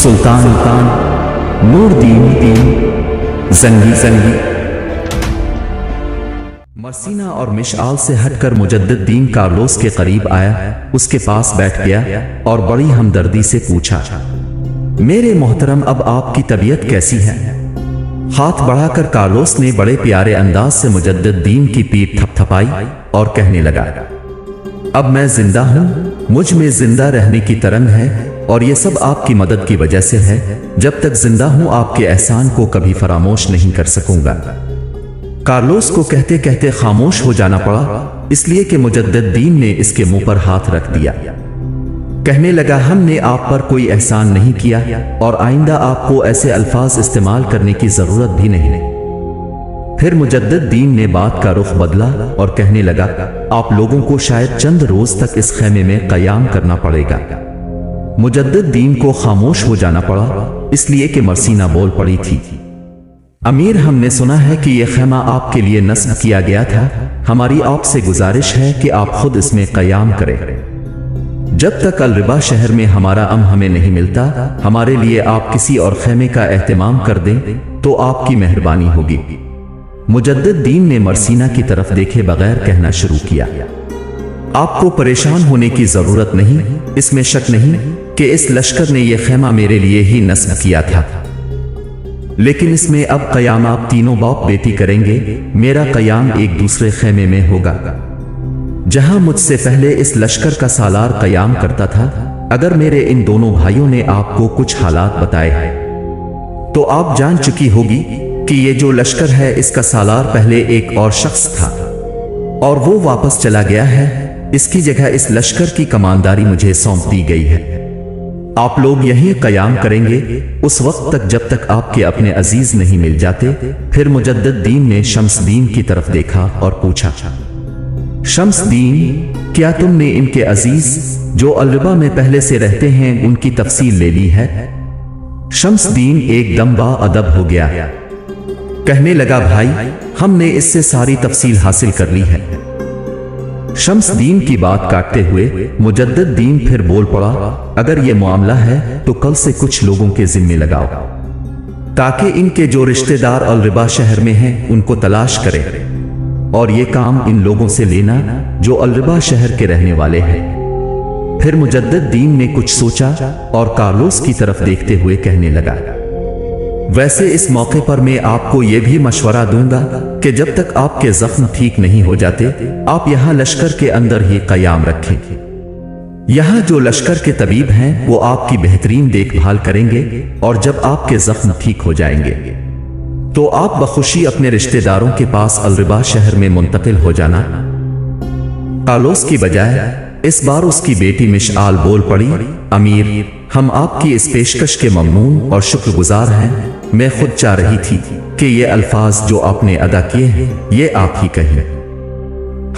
सुल्तान Nureddin जंगी मर्सीना और मिशआल से हटकर मुजद्दिद दीन कार्लोस के करीब आया, उसके पास बैठ गया और बड़ी हमदर्दी से पूछा, मेरे मोहतरम, अब आपकी तबीयत कैसी है? हाथ बढ़ाकर कार्लोस ने बड़े प्यारे अंदाज से मुजद्दिद दीन की पीठ थपथपाई और कहने लगा, अब मैं जिंदा हूं, मुझ में जिंदा रहने की तरंग है और ये सब आपकी मदद की वजह से है। जब तक जिंदा हूं आपके एहसान को कभी फरामोश नहीं कर सकूंगा। कार्लोस को कहते कहते खामोश हो जाना पड़ा, इसलिए कि मुजद्दिद दीन ने इसके मुंह पर हाथ रख दिया। कहने लगा, हमने आप पर कोई एहसान नहीं किया और आइंदा आपको ऐसे अल्फाज इस्तेमाल करने की जरूरत भी नहीं। फिर मुजद्दिद दीन ने बात का रुख बदला और कहने लगा, आप लोगों को शायद चंद रोज तक इस खेमे में कयाम करना पड़ेगा। मुजद्दिद दीन को खामोश हो जाना पड़ा, इसलिए कि मर्सीना बोल पड़ी थी, अमीर, हमने सुना है कि यह खेमा आपके लिए नस्ब किया गया था। हमारी आपसे गुजारिश है कि आप खुद इसमें कयाम करें। जब तक अल-रिबा शहर में हमारा हमें नहीं मिलता, हमारे लिए आप किसी और खेमे का एहतमाम कर दें तो आपकी मेहरबानी होगी। मुजद्दिद दीन ने मर्सीना की तरफ देखे बगैर कहना शुरू किया, आपको परेशान होने की जरूरत नहीं, इसमें शक नहीं कि इस लश्कर ने यह खेमा मेरे लिए ही नस्ब किया था, लेकिन इसमें अब कयाम आप तीनों बाप बेटी करेंगे। मेरा कयाम एक दूसरे खेमे में होगा जहां मुझसे पहले इस लश्कर का सालार कयाम करता था। अगर मेरे इन दोनों भाइयों ने आपको कुछ हालात बताए हैं तो आप जान चुकी होगी कि ये जो लश्कर है इसका सालार पहले एक और शख्स था और वो वापस चला गया है। इसकी जगह इस लश्कर की कमानदारी मुझे सौंप दी गई है। आप लोग यहीं कयाम करेंगे उस वक्त तक जब तक आपके अपने अजीज नहीं मिल जाते। फिर मुजद्दिद दीन ने शम्सदीन की तरफ देखा और पूछा, शम्सदीन, क्या तुमने इनके अजीज जो अल-रिबा में पहले से रहते हैं उनकी तफसील ले ली है? शम्सदीन एकदम बाअदब हो गया, कहने लगा, भाई, हमने इससे सारी तफसील हासिल कर ली है। शम्सदीन की बात काटते हुए मुजद्दिद दीन फिर बोल पड़ा, अगर ये मामला है तो कल से कुछ लोगों के जिम्मे लगाओ ताकि इनके जो रिश्तेदार अल-रिबा शहर में हैं उनको तलाश करें और ये काम इन लोगों से लेना जो अल-रिबा शहर के रहने वाले हैं। फिर मुजद्दिद दीन ने कुछ सोचा और कार्लोस की तरफ देखते हुए कहने लगा, वैसे इस मौके पर मैं आपको यह भी मशवरा दूंगा कि जब तक आपके जख्म ठीक नहीं हो जाते आप यहां लश्कर के अंदर ही कयाम रखें। यहां जो लश्कर के तबीब हैं वो आपकी बेहतरीन देखभाल करेंगे और जब आपके जख्म ठीक हो जाएंगे तो आप बखुशी अपने रिश्तेदारों के पास अल-रिबा शहर में मुंतकिल हो जाना। कार्लोस की बजाय इस बार उसकी बेटी मिशआल बोल पड़ी, अमीर, हम आपकी इस पेशकश के ममनून और शुक्रगुजार हैं। मैं खुद चाह रही थी कि ये अल्फाज जो आपने अदा किए हैं ये आप ही कहें।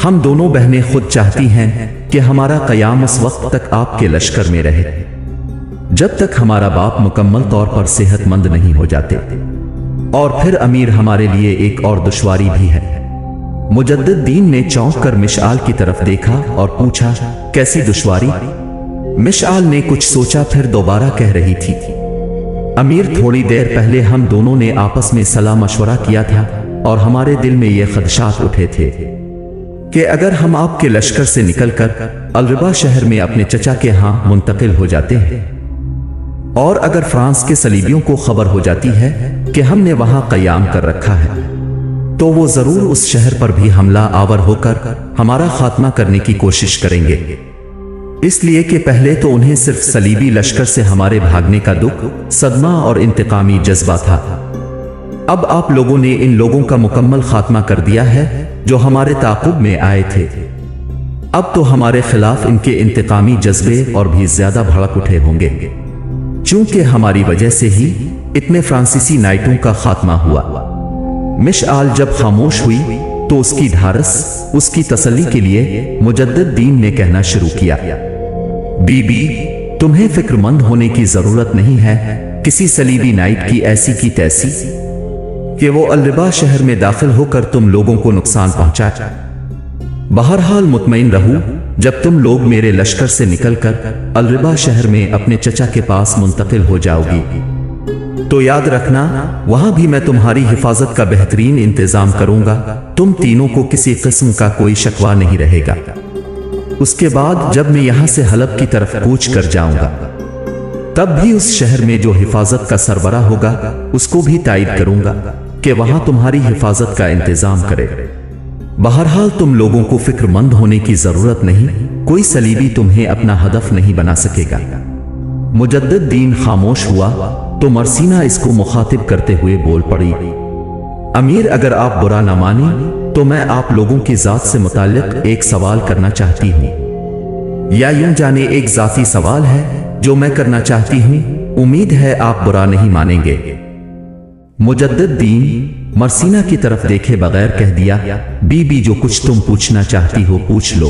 हम दोनों बहनें खुद चाहती हैं कि हमारा कयाम उस वक्त तक आपके लश्कर में रहे जब तक हमारा बाप मुकम्मल तौर पर सेहतमंद नहीं हो जाते। और फिर अमीर, हमारे लिए एक और दुश्वारी भी है। मुजद्दिद दीन ने चौंक कर मिशआल की तरफ देखा और पूछा, कैसी दुश्वारी? मिशआल ने कुछ सोचा फिर दोबारा कह रही थी, अमीर, थोड़ी देर पहले हम दोनों ने आपस में सलाह मशवरा किया था और हमारे दिल में ये खदशात उठे थे कि अगर हम आपके लश्कर से निकलकर अल-रिबा शहर में अपने चचा के यहां मुंतकिल हो जाते हैं और अगर फ्रांस के सलीबियों को खबर हो जाती है कि हमने वहां कयाम कर रखा है तो वो जरूर उस शहर पर भी हमला आवर होकर हमारा खात्मा करने की कोशिश करेंगे। इसलिए कि पहले तो उन्हें सिर्फ सलीबी लश्कर से हमारे भागने का दुख, सदमा और इंतकामी जज्बा था। अब आप लोगों ने इन लोगों का मुकम्मल खात्मा कर दिया है जो हमारे ताक़ुब में आए थे। अब तो हमारे खिलाफ इनके इंतकामी जज्बे और भी ज्यादा भड़क उठे होंगे, चूंकि हमारी वजह से ही इतने फ्रांसीसी नाइटों का खात्मा हुआ। मिशआल जब खामोश हुई तो उसकी ढारस, उसकी तसल्ली के लिए मुजद्दिद दीन ने कहना शुरू किया, बीबी, तुम्हें फिक्रमंद होने की जरूरत नहीं है किसी सलीबी नाइट की ऐसी की तैसी कि वो अल-रिबा शहर में दाखिल होकर तुम लोगों को नुकसान पहुंचाए। बहरहाल मुतमईन रहूं जब तुम लोग मेरे लश्कर से निकलकर अलरिबा शहर में अपने चचा के पास मुंतकिल हो जाओगी तो याद रखना वहां भी मैं तुम्हारी हिफाजत का बेहतरीन इंतजाम करूंगा। तुम तीनों को किसी किस्म का कोई शकवा नहीं रहेगा। उसके बाद जब मैं यहां से हलब की तरफ कूच कर जाऊंगा तब भी उस शहर में जो हिफाजत का सरबरा होगा उसको भी तायद करूंगा कि वहां तुम्हारी हिफाजत का इंतजाम करे। बहरहाल तुम लोगों को फिक्रमंद होने की जरूरत नहीं, कोई सलीबी तुम्हें अपना हदफ नहीं बना सकेगा। मुजद्दिद दीन खामोश हुआ तो मरसीना इसको मुखातिब करते हुए बोल पड़ी, अमीर अगर आप बुरा न माने तो मैं आप लोगों की जात से मुताल्लिक एक सवाल करना चाहती हूँ, या यूं जाने एक जाती सवाल है जो मैं करना चाहती हूँ। उम्मीद है आप बुरा नहीं मानेंगे। मुजद्दिद दीन मरसीना की तरफ देखे बगैर कह दिया, बीबी जो कुछ तुम पूछना चाहती हो पूछ लो,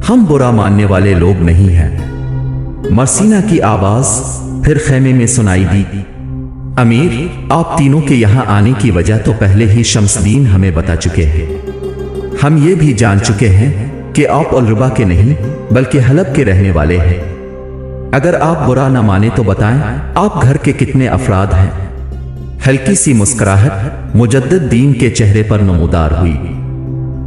हम बुरा मानने वाले लोग नहीं हैं। मरसीना की आवाज फिर खेमे में सुनाई दी, अमीर आप तीनों के यहां आने की वजह तो पहले ही शम्सदीन हमें बता चुके हैं। हम ये भी जान चुके हैं कि आप अलरिबा के नहीं बल्कि हलब के रहने वाले हैं। अगर आप बुरा न माने तो बताएं आप घर के कितने अफराद हैं। हल्की सी मुस्कुराहट मुजद्दिद दीन के चेहरे पर नमूदार हुई।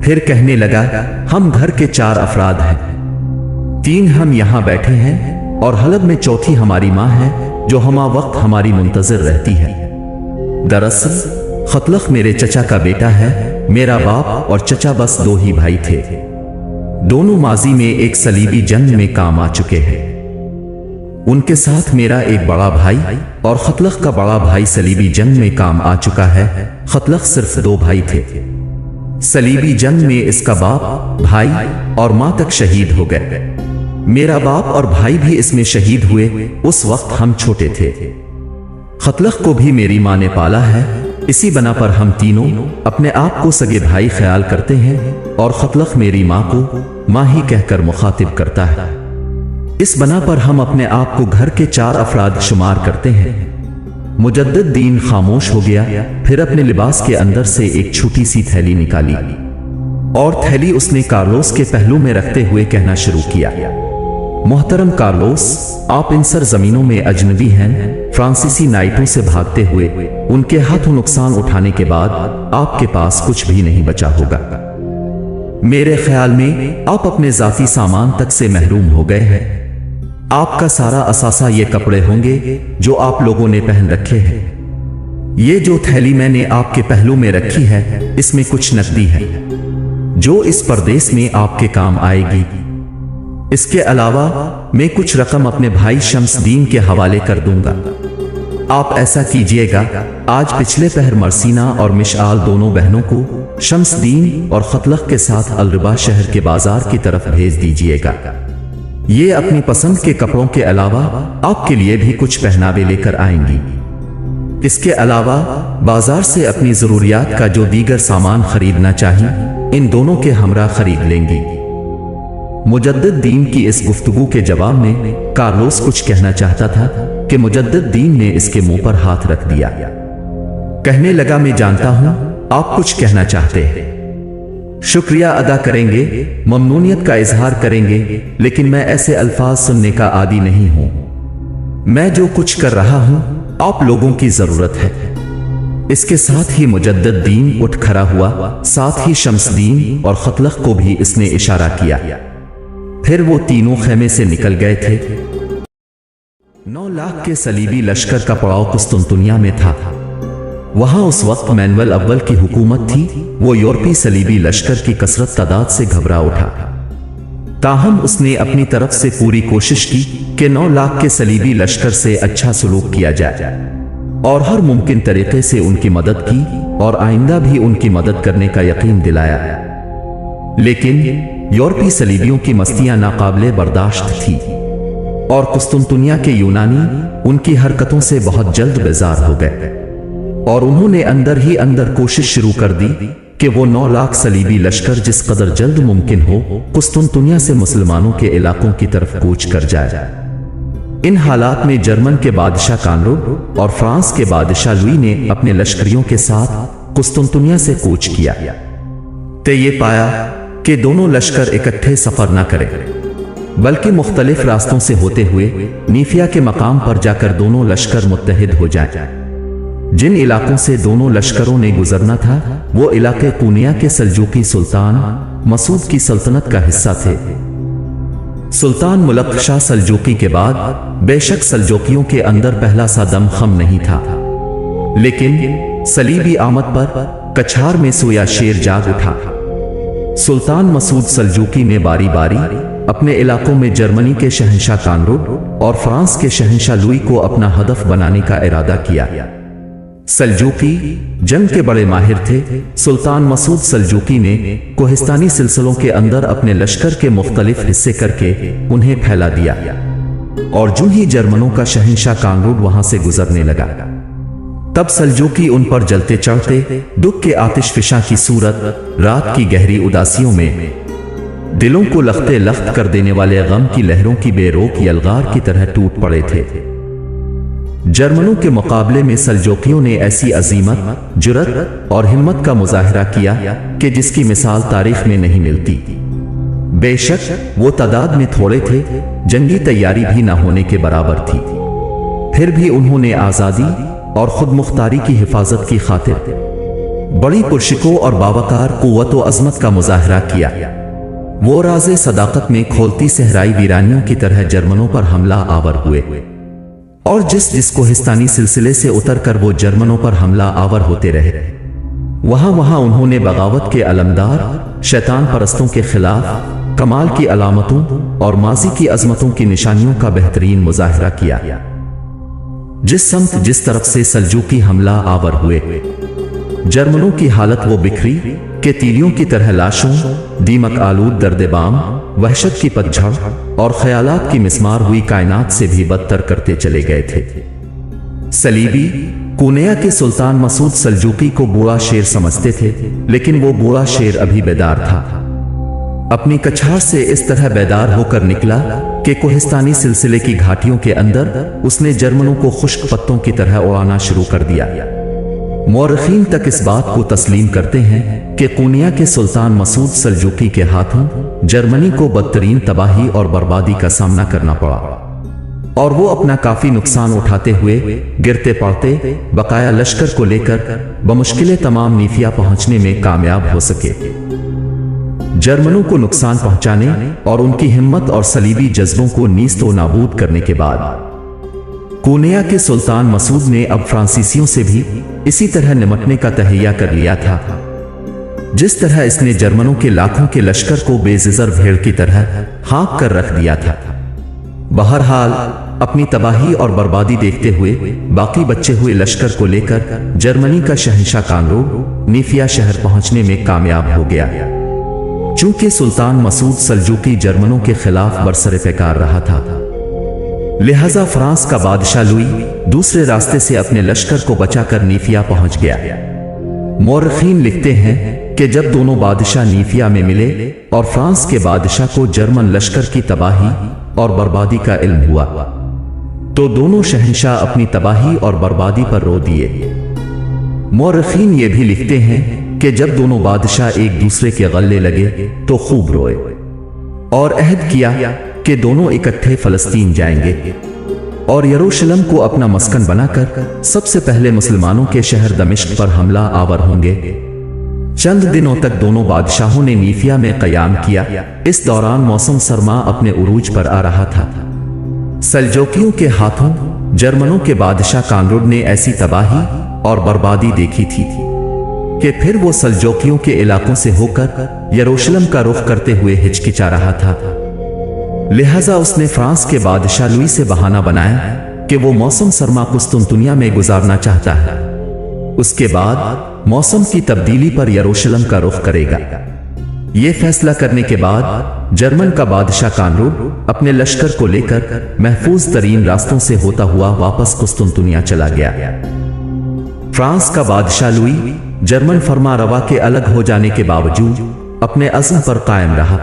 फिर कहने लगा, हम घर के 4 अफराद हैं। 3 हम यहां बैठे हैं और हलब में चौथी हमारी मां है जो हमा वक्त हमारी मुंतजिर रहती है। दरअसल खतलख मेरे चचा का बेटा है। मेरा बाप और चचा बस 2 ही भाई थे। दोनों माजी में एक सलीबी जंग में काम आ चुके हैं। उनके साथ मेरा एक बड़ा भाई और खतलख का बड़ा भाई सलीबी जंग में काम आ चुका है। खतलख सिर्फ 2 भाई थे। सलीबी जंग में इसका बाप, भाई और मां तक शहीद हो गए। मेरा बाप और भाई भी इसमें शहीद हुए। उस वक्त हम छोटे थे। खतलख को भी मेरी मां ने पाला है। इसी बना पर हम तीनों अपने आप को सगे भाई ख्याल करते हैं और खतलख मेरी मां को मां ही कहकर मुखातिब करता है। इस बना पर हम अपने आप को घर के 4 अफराद शुमार करते हैं। मुजद्दिद दीन खामोश हो गया। फिर अपने लिबास के अंदर से एक छोटी सी थैली निकाली और थैली उसने कार्लोस के पहलू में रखते हुए कहना शुरू किया, मोहतरम कार्लोस, आप इन सरजमीनों में अजनबी हैं। फ्रांसीसी नाइटों से भागते हुए उनके हाथों नुकसान उठाने के बाद आपके पास कुछ भी नहीं बचा होगा। मेरे ख्याल में आप अपने जाती सामान तक से महरूम हो गए हैं। आपका सारा असासा ये कपड़े होंगे जो आप लोगों ने पहन रखे हैं। ये जो थैली मैंने आपके पहलू में रखी है इसमें कुछ नकदी है जो इस परदेश में आपके काम आएगी। इसके अलावा मैं कुछ रकम अपने भाई शम्सदीन के हवाले कर दूंगा। आप ऐसा कीजिएगा, आज पिछले पहर मरसीना और मिशाल दोनों बहनों को शम्सदीन और खतलख के साथ अलरिबा शहर के बाजार की तरफ भेज दीजिएगा। ये अपनी पसंद के कपड़ों के अलावा आपके लिए भी कुछ पहनावे लेकर आएंगी। इसके अलावा बाजार से अपनी जरूरियात का जो दीगर सामान खरीदना चाहिए इन दोनों के हमरा खरीद लेंगी। मुजद्दिद दीन की इस गुफ्तगू के जवाब में कार्लोस कुछ कहना चाहता था कि मुजद्दिद दीन ने इसके मुंह पर हाथ रख दिया। कहने लगा, मैं जानता हूं आप कुछ कहना चाहते हैं, शुक्रिया अदा करेंगे, ममनूनियत का इजहार करेंगे, लेकिन मैं ऐसे अल्फाज सुनने का आदी नहीं हूं। मैं जो कुछ कर रहा हूं आप लोगों की जरूरत है। इसके साथ ही मुजद्दिद दीन उठ खड़ा हुआ। साथ ही शम्सदीन और खतलख को भी इसने इशारा किया। फिर वो तीनों खेमे से निकल गए थे। 9 लाख के सलीबी लश्कर का पड़ाव कुस्तुनतुनिया में था। वहां उस वक्त मैनुअल अव्वल की हुकूमत थी। वो यूरोपी सलीबी लश्कर की कसरत तादाद से घबरा उठा। ताहम उसने अपनी तरफ से पूरी कोशिश की कि 9 लाख के सलीबी लश्कर से अच्छा सलूक किया जाए और हर मुमकिन तरीके से उनकी मदद की और आइंदा भी उनकी मदद करने का यकीन दिलाया। लेकिन यूरोपी सलीबियों की मस्तियां नाकाबिले बर्दाश्त थी और कुस्तुनतुनिया के यूनानी उनकी हरकतों से बहुत जल्द बेजार हो गए और उन्होंने अंदर ही अंदर कोशिश शुरू कर दी कि वो 9 लाख सलीबी लश्कर जिस कदर जल्द मुमकिन हो कुस्तुनतुनिया से मुसलमानों के इलाकों की तरफ कूच कर जाए। इन हालात में जर्मन के बादशाह कानरो और फ्रांस के बादशाह लुई ने अपने लश्करियों के साथ कुस्तुनतुनिया से कूच किया। ते ये पाया کہ دونوں لشکر اکٹھے سفر نہ کریں، بلکہ مختلف راستوں سے ہوتے ہوئے نیفیا کے مقام پر جا کر دونوں لشکر متحد ہو جائیں۔ جن علاقوں سے دونوں لشکروں نے گزرنا تھا وہ علاقے قونیہ کے سلجوقی سلطان مسعود کی سلطنت کا حصہ تھے۔ سلطان ملک شاہ سلجوقی کے بعد بے شک سلجوقیوں کے اندر پہلا سا دم خم نہیں تھا، لیکن صلیبی آمد پر کچھار میں سویا شیر جاگ اٹھا۔ سلطان مسعود سلجوقی نے باری باری اپنے علاقوں میں جرمنی کے شہنشاہ کانرڈ اور فرانس کے شہنشاہ لوئی کو اپنا ہدف بنانے کا ارادہ کیا۔ سلجوقی جنگ کے بڑے ماہر تھے۔ سلطان مسعود سلجوقی نے کوہستانی سلسلوں کے اندر اپنے لشکر کے مختلف حصے کر کے انہیں پھیلا دیا، اور جو ہی جرمنوں کا شہنشاہ کانرڈ وہاں سے گزرنے لگا تب سلجوقی ان پر جلتے چڑھتے دکھ کے آتش فشاں کی صورت رات کی گہری اداسیوں میں دلوں کو لختے لخت کر دینے والے غم کی لہروں کی بے روک یلغار کی طرح ٹوٹ پڑے تھے۔ جرمنوں کے مقابلے میں سلجوقیوں نے ایسی عزیمت، جرأت اور ہمت کا مظاہرہ کیا کہ جس کی مثال تاریخ میں نہیں ملتی۔ بے شک وہ تعداد میں تھوڑے تھے، جنگی تیاری بھی نہ ہونے کے برابر تھی، پھر بھی انہوں نے آزادی اور خود مختاری کی حفاظت کی خاطر بڑی پرشکو اور باوقار قوت و عظمت کا مظاہرہ کیا۔ وہ راز صداقت میں کھولتی صحرائی ویرانیوں کی طرح جرمنوں پر حملہ آور ہوئے، اور جس کوہستانی سلسلے سے اتر کر وہ جرمنوں پر حملہ آور ہوتے رہے، وہاں انہوں نے بغاوت کے علمدار شیطان پرستوں کے خلاف کمال کی علامتوں اور ماضی کی عظمتوں کی نشانیوں کا بہترین مظاہرہ کیا۔ جس سمت جس طرف سے سلجوقی حملہ آور ہوئے، جرمنوں کی حالت وہ بکھری کہ تیلیوں کی طرح لاشوں، دیمک آلود درد بام، وحشت کی پتجھڑ اور خیالات کی مسمار ہوئی کائنات سے بھی بدتر کرتے چلے گئے تھے۔ صلیبی قونیہ کے سلطان مسعود سلجوقی کو بوڑھا شیر سمجھتے تھے، لیکن وہ بوڑھا شیر ابھی بیدار تھا۔ اپنی کچھار سے اس طرح بیدار ہو کر نکلا کہ کوہستانی سلسلے کی گھاٹیوں کے اندر اس نے جرمنوں کو خشک پتوں کی طرح اڑانا شروع کر دیا۔ مورخین تک اس بات کو تسلیم کرتے ہیں کہ قونیہ کے سلطان مسعود سلجوقی کے ہاتھوں جرمنی کو بدترین تباہی اور بربادی کا سامنا کرنا پڑا، اور وہ اپنا کافی نقصان اٹھاتے ہوئے گرتے پڑتے بقایا لشکر کو لے کر بمشکل تمام نیفیا پہنچنے میں کامیاب ہو سکے۔ جرمنوں کو نقصان پہنچانے اور ان کی ہمت اور صلیبی جذبوں کو نیست و نابود کرنے کے بعد قونیہ کے سلطان مسعود نے اب فرانسیسیوں سے بھی اسی طرح نمٹنے کا تہیہ کر لیا تھا، جس طرح اس نے جرمنوں کے لاکھوں کے لشکر کو بے زر بھیڑ کی طرح ہانک کر رکھ دیا تھا۔ بہرحال اپنی تباہی اور بربادی دیکھتے ہوئے باقی بچے ہوئے لشکر کو لے کر جرمنی کا شہنشاہ کانرڈ نیفیا شہر پہنچنے میں کامیاب ہو گیا۔ چونکہ سلطان مسعود سلجوقی جرمنوں کے خلاف برسر پیکار رہا تھا، لہذا فرانس کا بادشاہ لوئی دوسرے راستے سے اپنے لشکر کو بچا کر نیفیا پہنچ گیا۔ مورخین لکھتے ہیں کہ جب دونوں بادشاہ نیفیا میں ملے اور فرانس کے بادشاہ کو جرمن لشکر کی تباہی اور بربادی کا علم ہوا تو دونوں شہنشاہ اپنی تباہی اور بربادی پر رو دیے۔ مورخین یہ بھی لکھتے ہیں کہ جب دونوں بادشاہ ایک دوسرے کے غلے لگے تو خوب روئے اور عہد کیا کہ دونوں اکٹھے فلسطین جائیں گے اور یروشلم کو اپنا مسکن بنا کر سب سے پہلے مسلمانوں کے شہر دمشق پر حملہ آور ہوں گے۔ چند دنوں تک دونوں بادشاہوں نے نیفیا میں قیام کیا۔ اس دوران موسم سرما اپنے عروج پر آ رہا تھا۔ سلجوقیوں کے ہاتھوں جرمنوں کے بادشاہ کانرڈ نے ایسی تباہی اور بربادی دیکھی تھی کہ پھر وہ سلجوقیوں کے علاقوں سے ہو کر یروشلم کا رخ کرتے ہوئے ہچکچا رہا تھا، لہذا اس نے فرانس کے بادشاہ لوئی سے بہانہ بنایا کہ وہ موسم سرما قسطنطنیہ میں گزارنا چاہتا ہے، اس کے بعد موسم کی تبدیلی پر یروشلم کا رخ کرے گا۔ یہ فیصلہ کرنے کے بعد جرمن کا بادشاہ کانرڈ اپنے لشکر کو لے کر محفوظ ترین راستوں سے ہوتا ہوا واپس قسطنطنیہ چلا گیا۔ فرانس کا بادشاہ لوئی جرمن فرما روا کے الگ ہو جانے کے باوجود اپنے عزم پر قائم رہا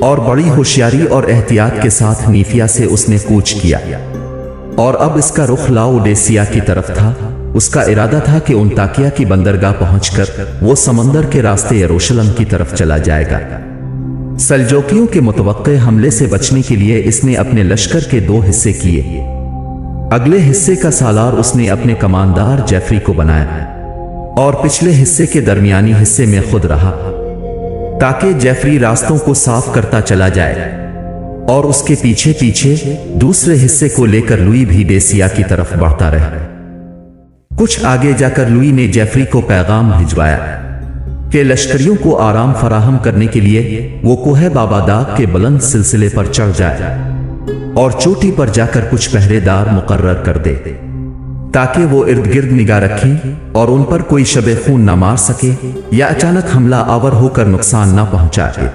اور بڑی ہوشیاری اور احتیاط کے ساتھ نیفیا سے اس نے کوچ کیا، اور اب اس کا رخ لاؤڈیسیا کی طرف تھا اس کا ارادہ تھا کہ انطاکیہ کی بندرگاہ پہنچ کر وہ سمندر کے راستے یروشلم کی طرف چلا جائے گا۔ سلجوکیوں کے متوقع حملے سے بچنے کے لیے اس نے اپنے لشکر کے 2 حصے کیے۔ اگلے حصے کا سالار اس نے اپنے کماندار جیفری کو بنایا اور پچھلے حصے کے درمیانی حصے میں خود رہا، تاکہ جیفری راستوں کو صاف کرتا چلا جائے اور اس کے پیچھے پیچھے دوسرے حصے کو لے کر لوئی بھی بیسیا کی طرف بڑھتا رہا۔ کچھ آگے جا کر لوئی نے جیفری کو پیغام بھجوایا کہ لشکریوں کو آرام فراہم کرنے کے لیے وہ کوہ بابا داغ کے بلند سلسلے پر چڑھ جائے اور چوٹی پر جا کر کچھ پہرے دار مقرر کر دے، تاکہ وہ ارد گرد نگاہ رکھیں اور ان پر کوئی شب خون نہ مار سکے یا اچانک حملہ آور ہو کر نقصان نہ پہنچائے۔